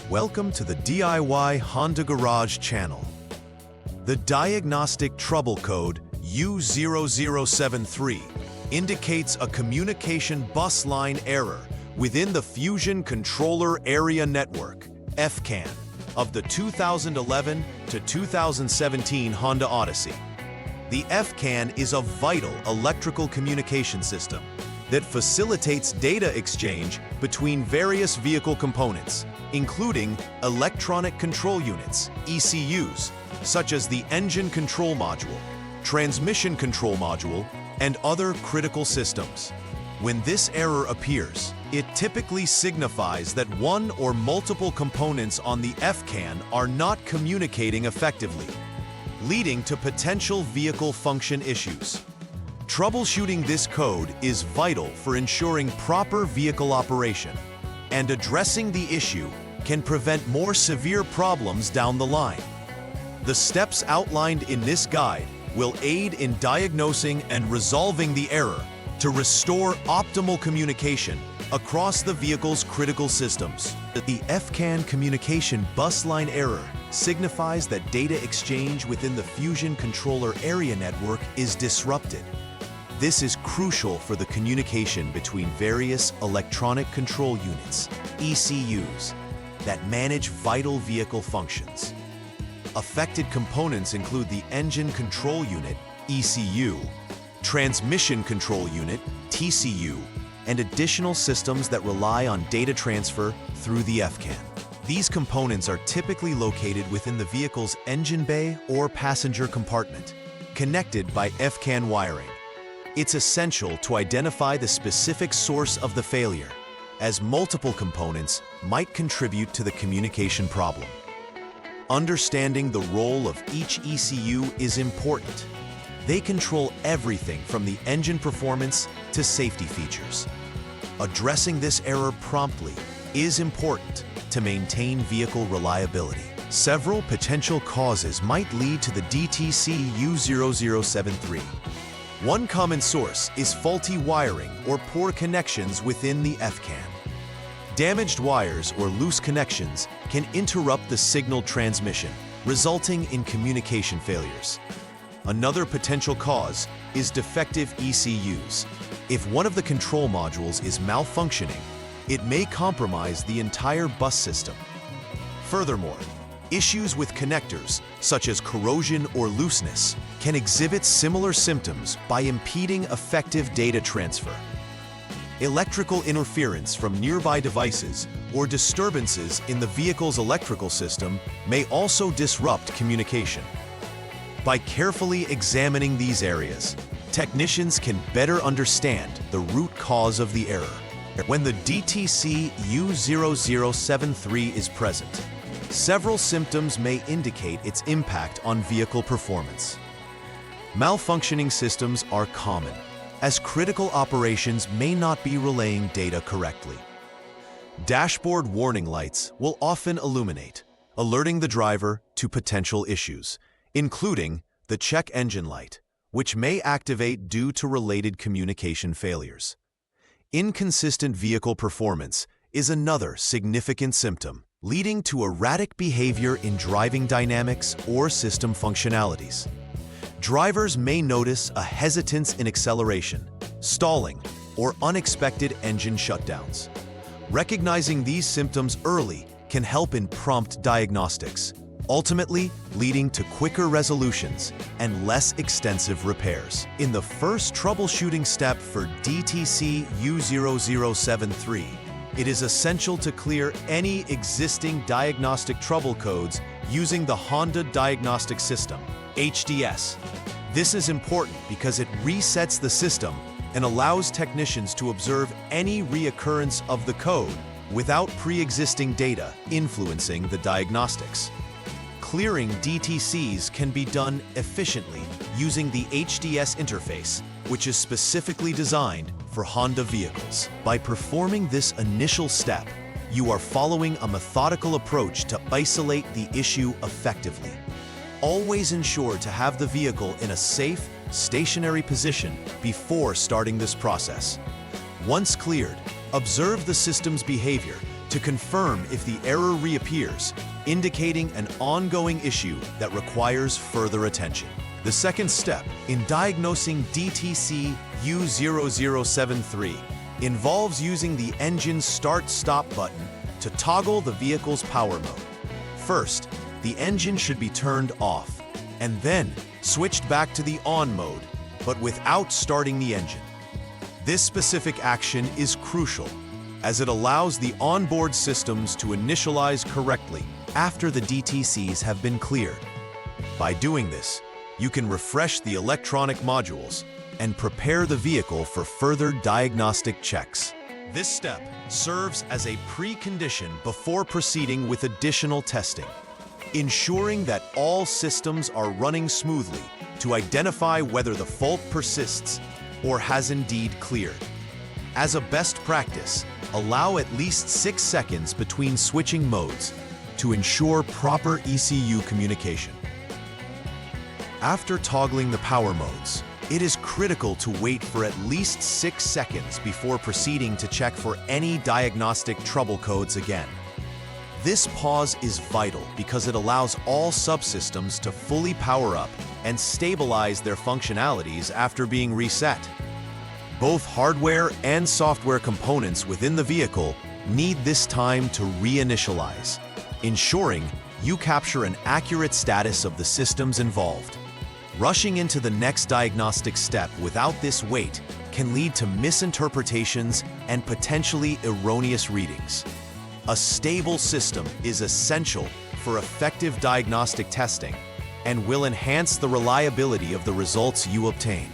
Welcome to the DIY Honda Garage channel. The diagnostic trouble code U0073 indicates a communication bus line error within the Fusion Controller Area Network, FCAN, of the 2011 to 2017 Honda Odyssey. The FCAN is a vital electrical communication system that facilitates data exchange between various vehicle components, including electronic control units, ECUs, such as the engine control module, transmission control module, and other critical systems. When this error appears, it typically signifies that one or multiple components on the FCAN are not communicating effectively, leading to potential vehicle function issues. Troubleshooting this code is vital for ensuring proper vehicle operation, and addressing the issue can prevent more severe problems down the line. The steps outlined in this guide will aid in diagnosing and resolving the error to restore optimal communication across the vehicle's critical systems. The FCAN communication bus line error signifies that data exchange within the Fusion Controller Area Network is disrupted. This is crucial for the communication between various electronic control units, ECUs, that manage vital vehicle functions. Affected components include the engine control unit, ECU, transmission control unit, TCU, and additional systems that rely on data transfer through the FCAN. These components are typically located within the vehicle's engine bay or passenger compartment, connected by FCAN wiring. It's essential to identify the specific source of the failure, as multiple components might contribute to the communication problem. Understanding the role of each ECU is important. They control everything from the engine performance to safety features. Addressing this error promptly is important to maintain vehicle reliability. Several potential causes might lead to the DTC U0073. One common source is faulty wiring or poor connections within the FCAN. Damaged wires or loose connections can interrupt the signal transmission, resulting in communication failures. Another potential cause is defective ECUs. If one of the control modules is malfunctioning, it may compromise the entire bus system. Furthermore, issues with connectors, such as corrosion or looseness, can exhibit similar symptoms by impeding effective data transfer. Electrical interference from nearby devices or disturbances in the vehicle's electrical system may also disrupt communication. By carefully examining these areas, technicians can better understand the root cause of the error. When the DTC U0073 is present, several symptoms may indicate its impact on vehicle performance. Malfunctioning systems are common, as critical operations may not be relaying data correctly. Dashboard warning lights will often illuminate, alerting the driver to potential issues, including the check engine light, which may activate due to related communication failures. Inconsistent vehicle performance is another significant symptom, leading to erratic behavior in driving dynamics or system functionalities. Drivers may notice a hesitance in acceleration, stalling, or unexpected engine shutdowns. Recognizing these symptoms early can help in prompt diagnostics, ultimately leading to quicker resolutions and less extensive repairs. In the first troubleshooting step for DTC U0073, it is essential to clear any existing diagnostic trouble codes using the Honda Diagnostic System, HDS. This is important because it resets the system and allows technicians to observe any reoccurrence of the code without pre-existing data influencing the diagnostics. Clearing DTCs can be done efficiently using the HDS interface, which is specifically designed for Honda vehicles. By performing this initial step, you are following a methodical approach to isolate the issue effectively. Always ensure to have the vehicle in a safe, stationary position before starting this process. Once cleared, observe the system's behavior to to confirm if the error reappears, indicating an ongoing issue that requires further attention. The second step in diagnosing DTC U0073 involves using the engine's start-stop button to toggle the vehicle's power mode. First, the engine should be turned off, and then switched back to the on mode, but without starting the engine. This specific action is crucial, as it allows the onboard systems to initialize correctly after the DTCs have been cleared. By doing this, you can refresh the electronic modules and prepare the vehicle for further diagnostic checks. This step serves as a precondition before proceeding with additional testing, ensuring that all systems are running smoothly to identify whether the fault persists or has indeed cleared. As a best practice, allow at least 6 seconds between switching modes to ensure proper ECU communication. After toggling the power modes, it is critical to wait for at least 6 seconds before proceeding to check for any diagnostic trouble codes again. This pause is vital because it allows all subsystems to fully power up and stabilize their functionalities after being reset. Both hardware and software components within the vehicle need this time to reinitialize, ensuring you capture an accurate status of the systems involved. Rushing into the next diagnostic step without this wait can lead to misinterpretations and potentially erroneous readings. A stable system is essential for effective diagnostic testing and will enhance the reliability of the results you obtain.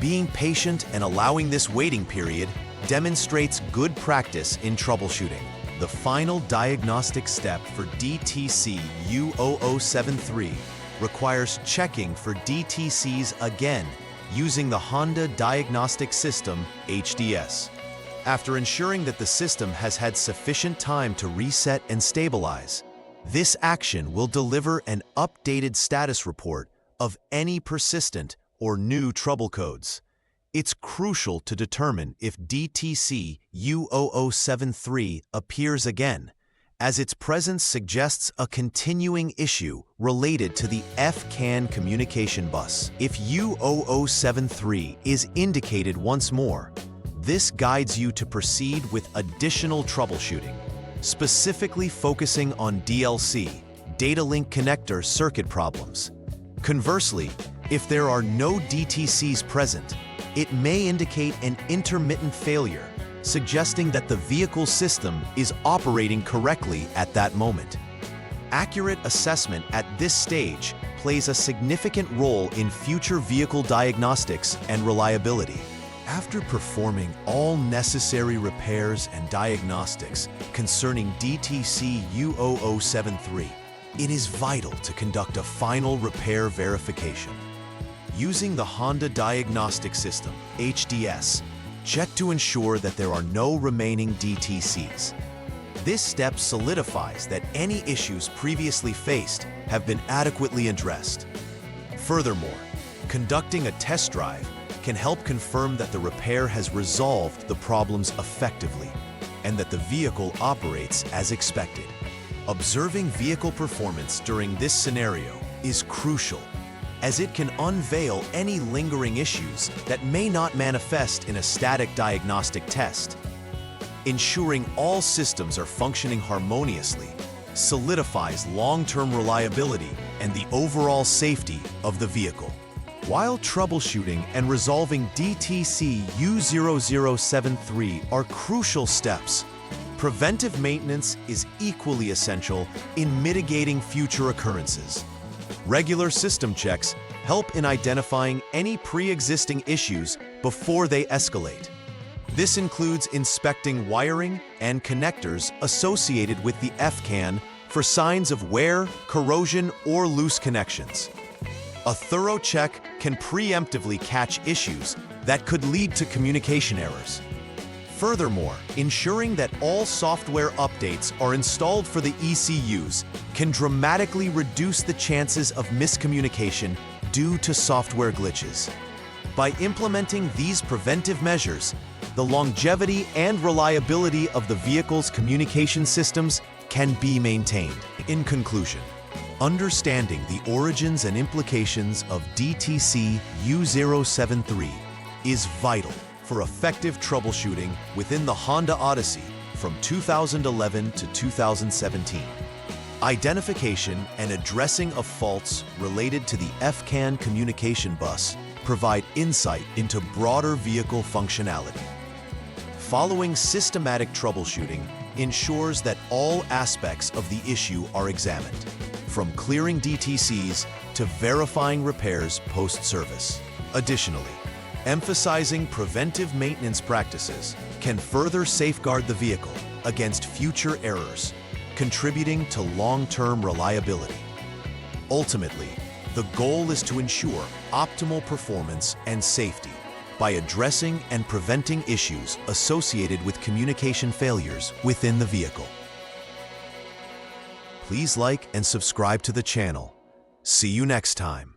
Being patient and allowing this waiting period demonstrates good practice in troubleshooting. The final diagnostic step for DTC U0073 requires checking for DTCs again using the Honda Diagnostic System HDS. After ensuring that the system has had sufficient time to reset and stabilize, this action will deliver an updated status report of any persistent or new trouble codes. It's crucial to determine if DTC U0073 appears again, as its presence suggests a continuing issue related to the FCAN communication bus. If U0073 is indicated once more, this guides you to proceed with additional troubleshooting, specifically focusing on DLC, data link connector circuit problems. Conversely, if there are no DTCs present, it may indicate an intermittent failure, suggesting that the vehicle system is operating correctly at that moment. Accurate assessment at this stage plays a significant role in future vehicle diagnostics and reliability. After performing all necessary repairs and diagnostics concerning DTC U0073, it is vital to conduct a final repair verification. Using the Honda Diagnostic System, HDS, check to ensure that there are no remaining DTCs. This step solidifies that any issues previously faced have been adequately addressed. Furthermore, conducting a test drive can help confirm that the repair has resolved the problems effectively and that the vehicle operates as expected. Observing vehicle performance during this scenario is crucial, as it can unveil any lingering issues that may not manifest in a static diagnostic test. Ensuring all systems are functioning harmoniously solidifies long-term reliability and the overall safety of the vehicle. While troubleshooting and resolving DTC U0073 are crucial steps, preventive maintenance is equally essential in mitigating future occurrences. Regular system checks help in identifying any pre-existing issues before they escalate. This includes inspecting wiring and connectors associated with the FCAN for signs of wear, corrosion, or loose connections. A thorough check can preemptively catch issues that could lead to communication errors. Furthermore, ensuring that all software updates are installed for the ECUs can dramatically reduce the chances of miscommunication due to software glitches. By implementing these preventive measures, the longevity and reliability of the vehicle's communication systems can be maintained. In conclusion, understanding the origins and implications of DTC U0073 is vital for effective troubleshooting within the Honda Odyssey from 2011 to 2017. Identification and addressing of faults related to the FCAN communication bus provide insight into broader vehicle functionality. Following systematic troubleshooting ensures that all aspects of the issue are examined, from clearing DTCs to verifying repairs post-service. Additionally, emphasizing preventive maintenance practices can further safeguard the vehicle against future errors, contributing to long-term reliability. Ultimately, the goal is to ensure optimal performance and safety by addressing and preventing issues associated with communication failures within the vehicle. Please like and subscribe to the channel. See you next time.